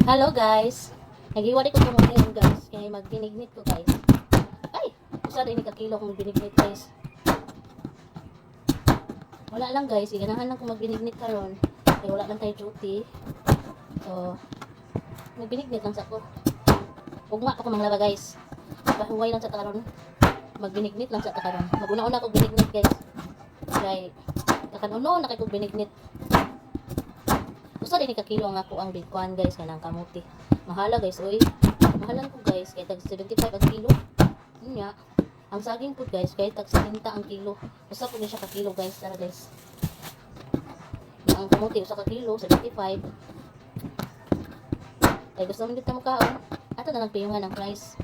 Hello guys. Nagiwali ko kung ngayon guys. Kaya magbinignit ko guys. Ay! Isa rin ikakilo kung magbinignit guys. Wala lang guys. Iganahan lang kung magbinignit karon. Kaya wala lang tayo duty. So, magbinignit lang sa ko. Ugma pa ko manglaba guys. Pahuway lang sa karon. Magbinignit lang sa karon. Maguna-una ko binignit guys. Kaya kakanuno na kay ko binignit. Gusto din ikakilo ang ako ang bigkuan guys kanang kamuti. Mahala guys, oy. Mahalan ko guys kay tag 75 ang kilo. Nya. Ang saging po guys kay tag 70 ang kilo. Usa po ni siya ka kilo guys, tara guys. Ang kamuti usa ka kilo 75. Kay gusto mo dito mo kaon. Ato na lang piyungan ang price.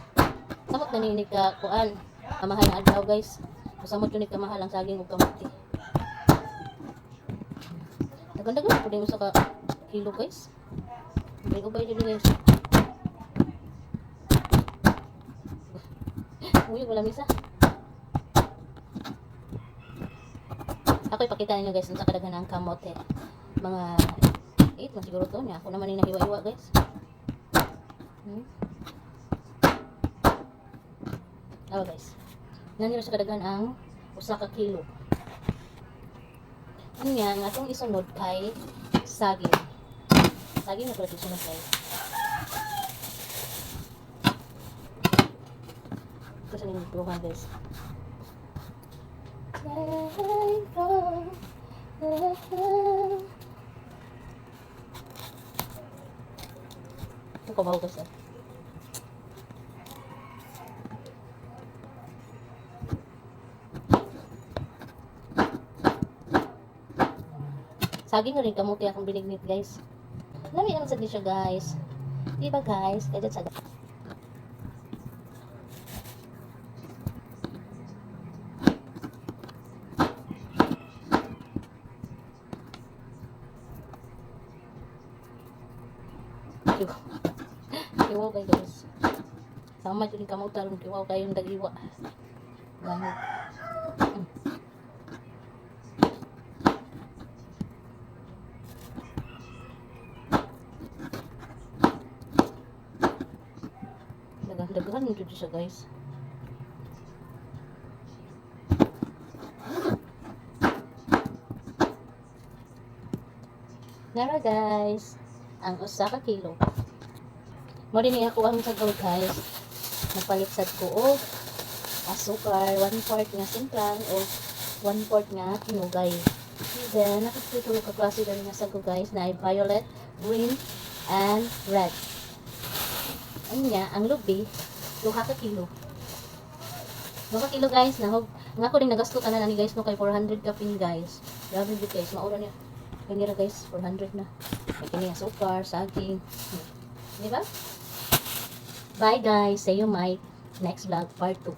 Samot na ni ka kuan. Kamahal na adlaw guys. Samot yun ni kamahal ang saging ug kamuti. Dagan-dagan po din usa ka kilo guys. May ubay din guys. Uy, wala misa. Ako ipakita ninyo guys sa kadaghan ang kamote. Mga 8 man siguro to niya. Ako naman yung nahiwa-iwa guys. Oh guys. Naniro sa kadaghan ang usa ka kilo. Ano nga, nga itong isunod kay saging. Saging na pala isunod kay. Ito sa nyung buruhan guys. Ito kabaw guys. Saging na rin kamuti akong binignit guys. Lami naman sa siya guys. Diba guys? Kaya sa kiwaw kayo guys. Sama dyan kamuti rin kiwaw kayong dagiwa. Ganit. Daghan mo dito siya guys. Nara guys, ang usa ka kilo. Mo din ako ang sagol guys. Napalit sad ko og asukar, 1/4 nga simplang o 1/4 nga tinugay. Then nakapito ko klase dali nga sagol guys na ay violet, green, and red. Anya, ang lubi, 2 ka kilo. 2 ka kilo guys, nahog. Nga ko rin nagasto ka na ni guys no kay 400 kapin guys. Grabe din guys, maura niya. Kanira guys, 400 na. May kanya sukar, saging. Di ba? Bye guys, see you my next vlog part 2.